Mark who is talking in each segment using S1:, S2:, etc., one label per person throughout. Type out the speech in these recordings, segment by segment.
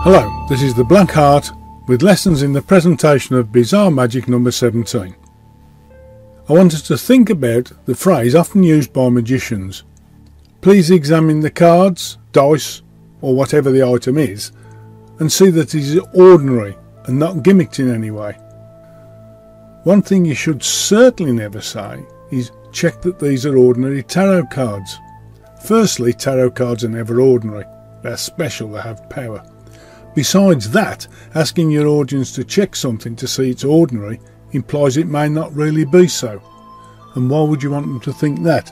S1: Hello, this is the Black Heart with lessons in the presentation of Bizarre Magic number 17. I want us to think about the phrase often used by magicians. Please examine the cards, dice, or whatever the item is, and see that it is ordinary and not gimmicked in any way. One thing you should certainly never say is check that these are ordinary tarot cards. Firstly, tarot cards are never ordinary. They're special, they have power. Besides that, asking your audience to check something to see it's ordinary implies it may not really be so. And why would you want them to think that?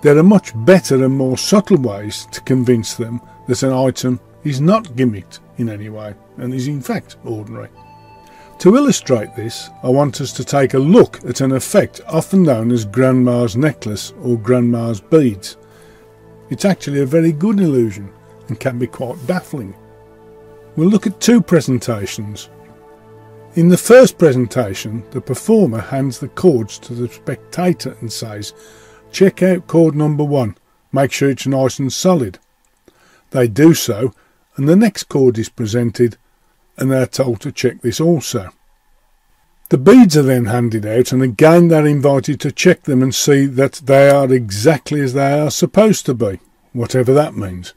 S1: There are much better and more subtle ways to convince them that an item is not gimmicked in any way and is in fact ordinary. To illustrate this, I want us to take a look at an effect often known as Grandma's necklace or Grandma's beads. It's actually a very good illusion and can be quite baffling. We'll look at two presentations. In the first presentation, the performer hands the cords to the spectator and says, "Check out cord number 1, make sure it's nice and solid." They do so, and the next cord is presented, and they are told to check this also. The beads are then handed out, and again they are invited to check them and see that they are exactly as they are supposed to be, whatever that means.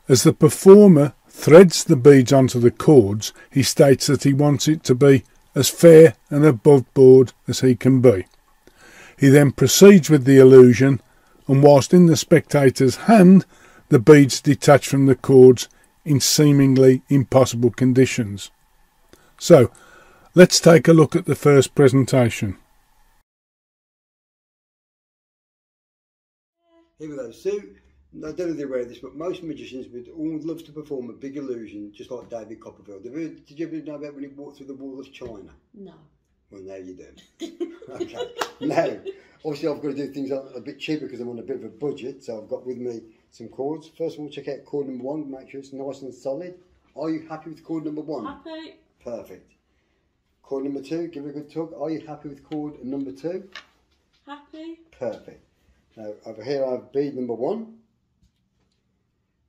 S1: As the performer threads the beads onto the cords, he states that he wants it to be as fair and above board as he can be. He then proceeds with the illusion, and whilst in the spectator's hand, the beads detach from the cords in seemingly impossible conditions. So, let's take a look at the first presentation.
S2: Here we go. So, I don't know if they're aware of this, but most magicians would all love to perform a big illusion, just like David Copperfield. Did you ever know about when he walked through the wall of China?
S3: No.
S2: Well, now you do. Okay. Now, obviously I've got to do things a bit cheaper because I'm on a bit of a budget, so I've got with me some cords. First of all, check out cord number 1, make sure it's nice and solid. Are you happy with cord number 1?
S3: Happy.
S2: Perfect. Cord number 2, give it a good tug. Are you happy with cord number 2?
S3: Happy.
S2: Perfect. Now, over here I have bead number 1.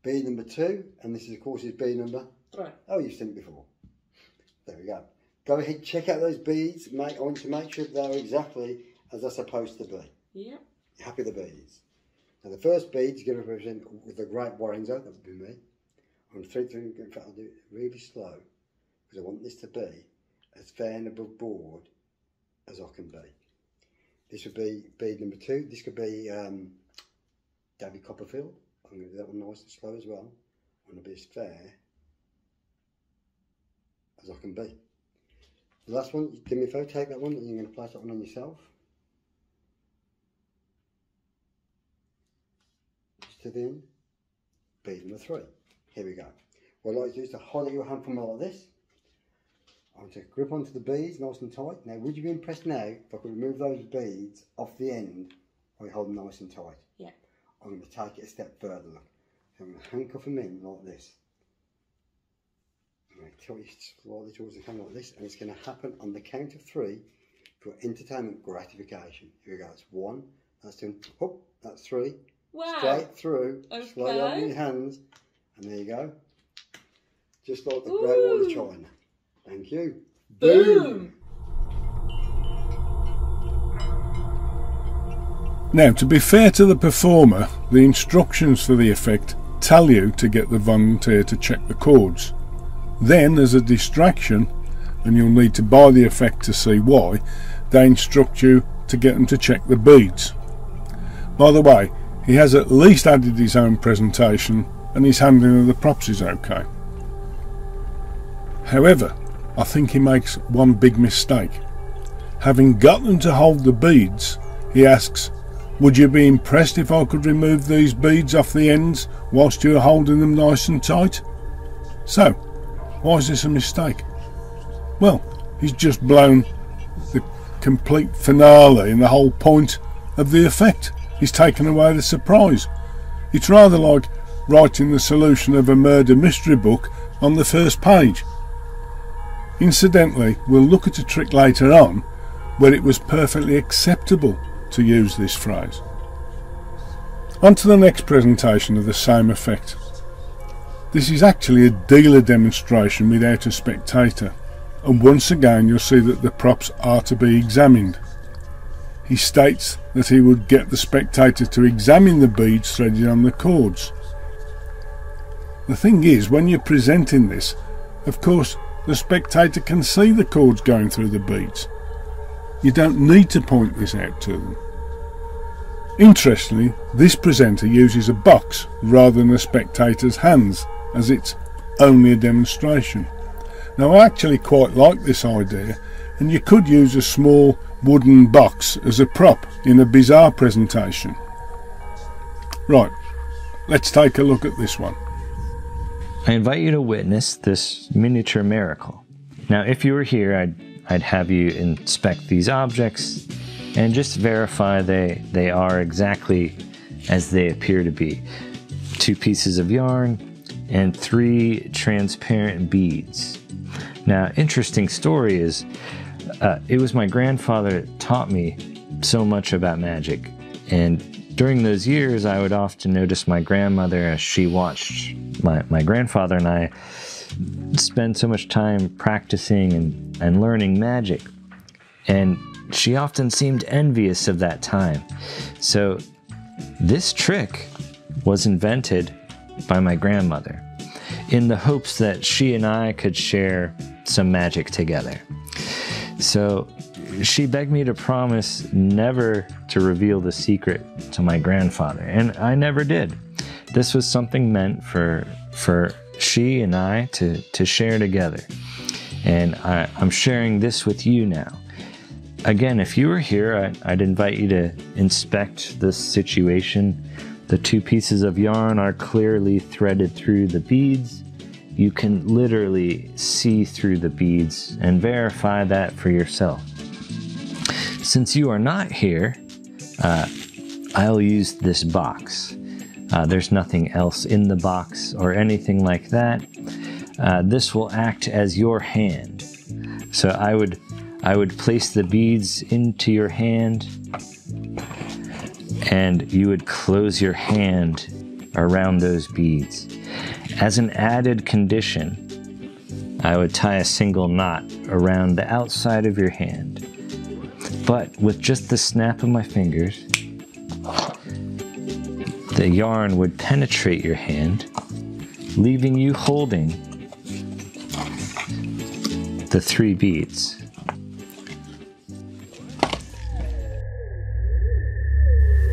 S2: Bead number 2, and this is of course is bead number
S3: 3.
S2: Oh, you've seen it before. There we go. Go ahead, check out those beads. I want to make sure they're exactly as they're supposed to be.
S3: Yep.
S2: You're happy with the beads. Now the first bead is going to represent with the great warrings out, that would be me. I'm going to in fact I'll do it really slow because I want this to be as fair and above board as I can be. This would be bead number 2. This could be David Copperfield. I'm going to do that one nice and slow as well. I'm going to be as fair as I can be. The last one, do me a favour, take that one and you're going to place that one on yourself. Just to the end. Bead number 3. Here we go. What I'd like to do is to hold your hand from like this. I want to grip onto the beads nice and tight. Now, would you be impressed now if I could remove those beads off the end while you hold them nice and tight?
S3: Yeah.
S2: I'm going to take it a step further, look. So I'm going to handcuff them in like this. I'm going to tilt you slightly towards the hand like this, and it's going to happen on the count of 3 for entertainment gratification. Here we go, that's 1, that's 2, whoop, that's 3.
S3: Wow.
S2: Straight through,
S3: Okay.
S2: slowly open your hands, and there you go. Just like the Great Wall of China. Thank you.
S3: Boom.
S1: Now, to be fair to the performer, the instructions for the effect tell you to get the volunteer to check the cords. Then, as a distraction, and you'll need to buy the effect to see why, they instruct you to get them to check the beads. By the way, he has at least added his own presentation, and his handling of the props is okay. However, I think he makes one big mistake. Having got them to hold the beads, he asks, "Would you be impressed if I could remove these beads off the ends whilst you're holding them nice and tight?" So, why is this a mistake? Well, he's just blown the complete finale and the whole point of the effect. He's taken away the surprise. It's rather like writing the solution of a murder mystery book on the first page. Incidentally, we'll look at a trick later on where it was perfectly acceptable to use this phrase. On to the next presentation of the same effect. This is actually a dealer demonstration without a spectator, and once again you'll see that the props are to be examined. He states that he would get the spectator to examine the beads threaded on the cords. The thing is, when you're presenting this, of course the spectator can see the cords going through the beads. You don't need to point this out to them. Interestingly, this presenter uses a box rather than a spectator's hands, as it's only a demonstration. Now, I actually quite like this idea, and you could use a small wooden box as a prop in a bizarre presentation. Right, let's take a look at this one.
S4: I invite you to witness this miniature miracle. Now, if you were here, I'd have you inspect these objects and just verify they are exactly as they appear to be. 2 pieces of yarn and 3 transparent beads. Now, interesting story is, it was my grandfather that taught me so much about magic, and during those years I would often notice my grandmother as she watched my grandfather and I spend so much time practicing and learning magic, and she often seemed envious of that time. So this trick was invented by my grandmother in the hopes that she and I could share some magic together. So she begged me to promise never to reveal the secret to my grandfather, and I never did. This was something meant for she and I to share together, and I'm sharing this with you now. Again, if you were here, I'd invite you to inspect this situation. The 2 pieces of yarn are clearly threaded through the beads. You can literally see through the beads and verify that for yourself. Since you are not here, I'll use this box. There's nothing else in the box or anything like that. This will act as your hand. So I would place the beads into your hand, and you would close your hand around those beads. As an added condition, I would tie a single knot around the outside of your hand. But with just the snap of my fingers, the yarn would penetrate your hand, leaving you holding the 3 beads.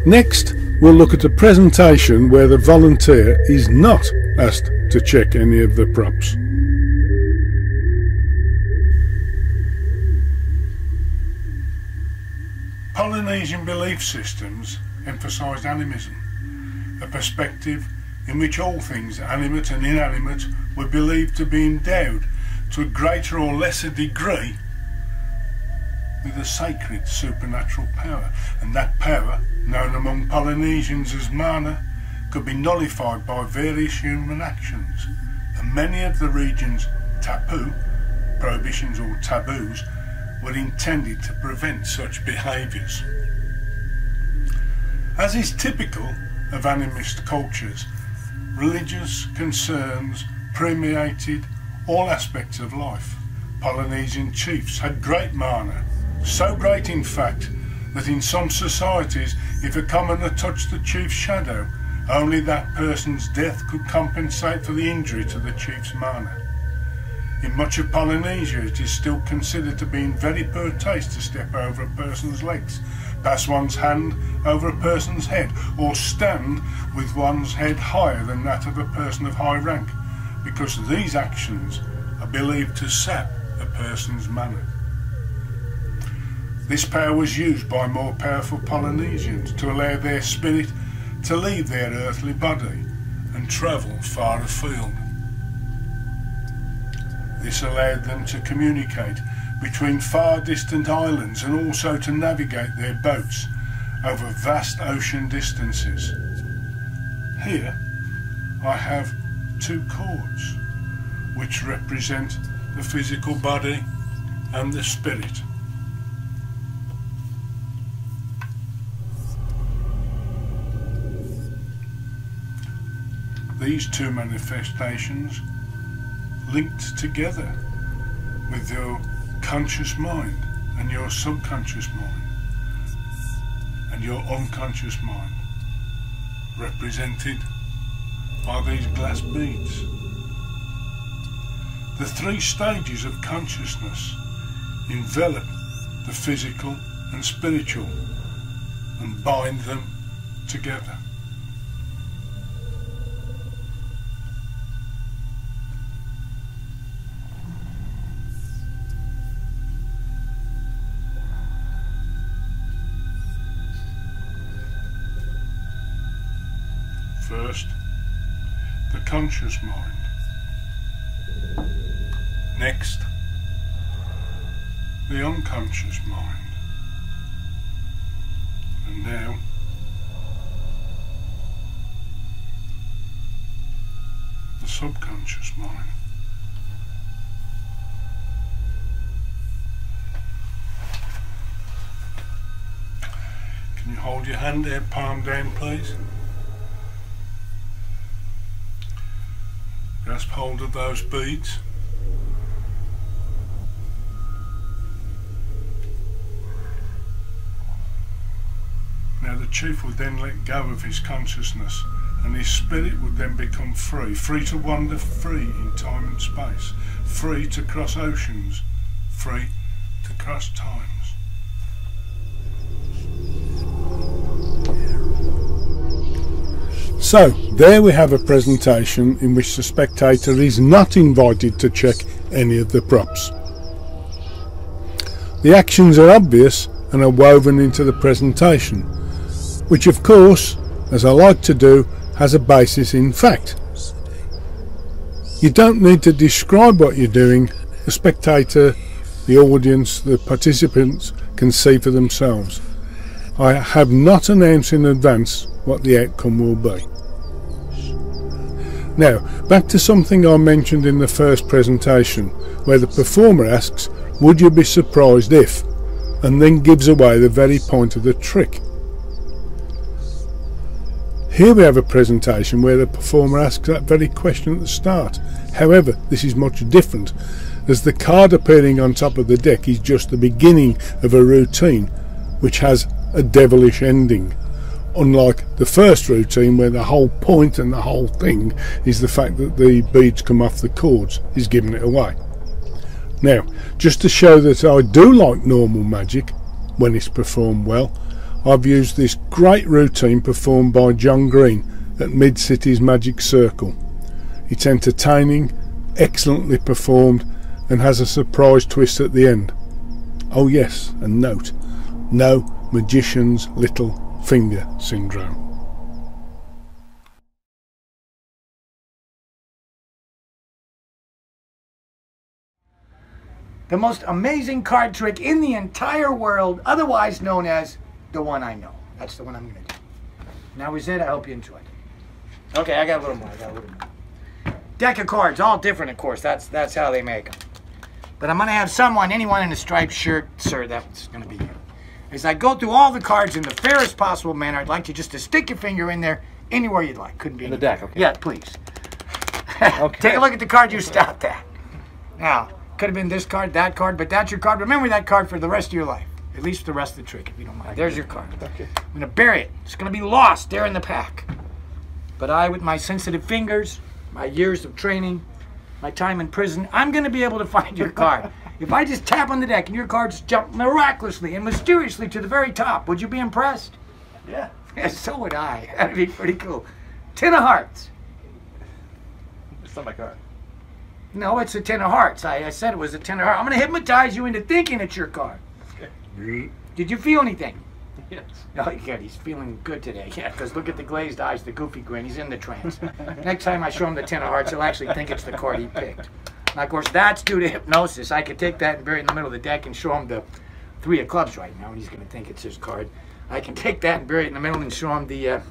S1: Next, we'll look at a presentation where the volunteer is not asked to check any of the props. Polynesian belief systems emphasised animism, a perspective in which all things, animate and inanimate, were believed to be endowed to a greater or lesser degree with a sacred supernatural power, and that power, known among Polynesians as mana, could be nullified by various human actions, and many of the region's tapu, prohibitions or taboos, were intended to prevent such behaviours. As is typical of animist cultures, religious concerns permeated all aspects of life. Polynesian chiefs had great mana, so great in fact that in some societies, if a commoner touched the chief's shadow, only that person's death could compensate for the injury to the chief's mana. In much of Polynesia, it is still considered to be in very poor taste to step over a person's legs, pass one's hand over a person's head, or stand with one's head higher than that of a person of high rank, because these actions are believed to sap a person's mana. This power was used by more powerful Polynesians to allow their spirit to leave their earthly body and travel far afield. This allowed them to communicate between far distant islands and also to navigate their boats over vast ocean distances. Here I have 2 cords which represent the physical body and the spirit. these two manifestations linked together with your conscious mind and your subconscious mind and your unconscious mind, represented by these glass beads. The three stages of consciousness envelop the physical and spiritual and bind them together. First, the conscious mind. Next, the unconscious mind. And now, the subconscious mind. Can you hold your hand there, palm down, please? Grasp hold of those beads. Now the chief would then let go of his consciousness and his spirit would then become free, free to wander free in time and space, free to cross oceans, free to cross times. So, there we have a presentation in which the spectator is not invited to check any of the props. The actions are obvious and are woven into the presentation, which of course, as I like to do, has a basis in fact. You don't need to describe what you're doing. The spectator, the audience, the participants can see for themselves. I have not announced in advance what the outcome will be. Now, back to something I mentioned in the first presentation, where the performer asks, would you be surprised if, and then gives away the very point of the trick. Here we have a presentation where the performer asks that very question at the start. However, this is much different, as the card appearing on top of the deck is just the beginning of a routine, which has a devilish ending. Unlike the first routine where the whole point and the whole thing is the fact that the beads come off the cords is giving it away. Now, just to show that I do like normal magic when it's performed well, I've used this great routine performed by John Green at Mid-City's Magic Circle. It's entertaining, excellently performed and has a surprise twist at the end. Oh yes, and note, no magician's little finger syndrome.
S5: The most amazing card trick in the entire world, otherwise known as the one I know. That's the one I'm going to do. Now is it? I hope you enjoyed it. Okay, I got a little more. Deck of cards, all different, of course. That's how they make them. But I'm going to have someone, anyone in a striped shirt, sir, that's going to be you. As I go through all the cards in the fairest possible manner, I'd like you just to stick your finger in there anywhere you'd like. Couldn't be in the deck, okay? Yeah, please. Okay. Take a look at the card you stopped at. Now, could have been this card, that card, but that's your card. Remember that card for the rest of your life. At least for the rest of the trick, if you don't mind. There's your card. Okay. I'm going to bury it. It's going to be lost there in the pack. But I, with my sensitive fingers, my years of training, my time in prison, I'm going to be able to find your card. If I just tap on the deck and your cards jump miraculously and mysteriously to the very top, would you be impressed? Yeah. Yeah, so would I. That'd be pretty cool. 10 of hearts. It's not my card. No, it's a 10 of hearts. I said it was a 10 of hearts. I'm going to hypnotize you into thinking it's your card. Okay. Did you feel anything? Yes. Oh, yeah, he's feeling good today. Yeah, because look at the glazed eyes, the goofy grin. He's in the trance. Next time I show him the 10 of hearts, he'll actually think it's the card he picked. Now, of course, that's due to hypnosis. I could take that and bury it in the middle of the deck and show him the 3 of clubs right now, and he's going to think it's his card. I can take that and bury it in the middle and show him the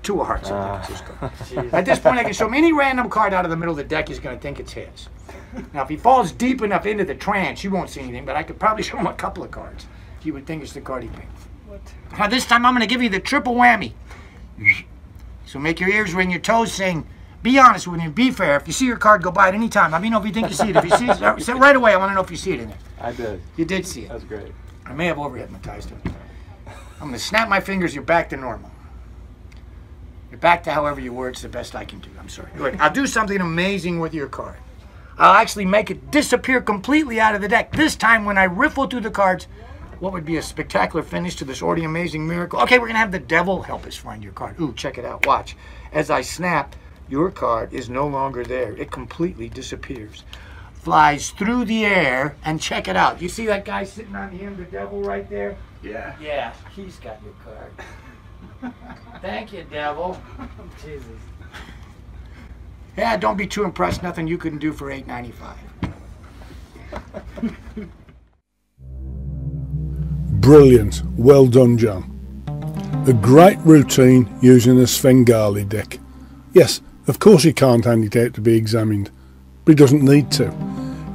S5: 2 of hearts. It's his card. At this point, I can show him any random card out of the middle of the deck. He's going to think it's his. Now, if he falls deep enough into the trance, you won't see anything, but I could probably show him a couple of cards. He would think it's the card he picked. What? Now, this time I'm going to give you the triple whammy. So make your ears ring, your toes sing, be honest with me. Be fair. If you see your card, go by at any time. Let me know if you think you see it. If you see it, say right away. I want to know if you see it in there.
S6: I did.
S5: You did see it.
S6: That's great.
S5: I may have over-hypnotized him. I'm going to snap my fingers. You're back to normal. You're back to however you were. It's the best I can do. I'm sorry. Look, I'll do something amazing with your card. I'll actually make it disappear completely out of the deck. This time when I riffle through the cards, what would be a spectacular finish to this already amazing miracle? Okay, we're going to have the devil help us find your card. Ooh, check it out. Watch. As I snap, your card is no longer there. It completely disappears. Flies through the air, and check it out. You see that guy sitting on him, the devil right there?
S6: Yeah.
S5: Yeah, he's got your card. Thank you, devil. Jesus. Yeah, don't be too impressed. Nothing you couldn't do for $8.95.
S1: Brilliant. Well done, John. A great routine using a Svengali deck. Yes, of course he can't hand it out to be examined, but he doesn't need to.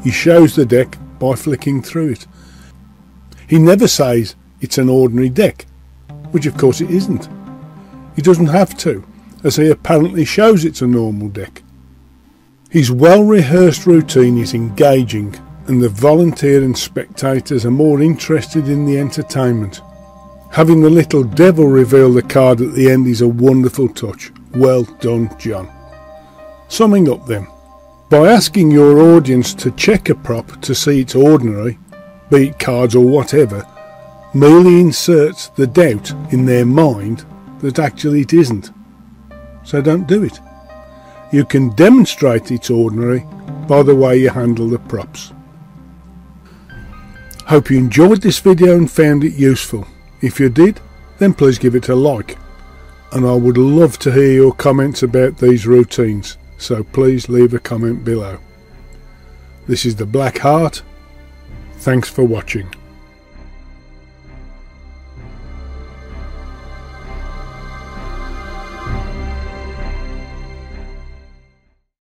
S1: He shows the deck by flicking through it. He never says it's an ordinary deck, which of course it isn't. He doesn't have to, as he apparently shows it's a normal deck. His well-rehearsed routine is engaging, and the volunteer and spectators are more interested in the entertainment. Having the little devil reveal the card at the end is a wonderful touch. Well done, John. Summing up then, by asking your audience to check a prop to see it's ordinary, be it cards or whatever, merely inserts the doubt in their mind that actually it isn't. So don't do it. You can demonstrate it's ordinary by the way you handle the props. Hope you enjoyed this video and found it useful. If you did, then please give it a like. And I would love to hear your comments about these routines, so please leave a comment below. This is the Black Heart. Thanks for watching.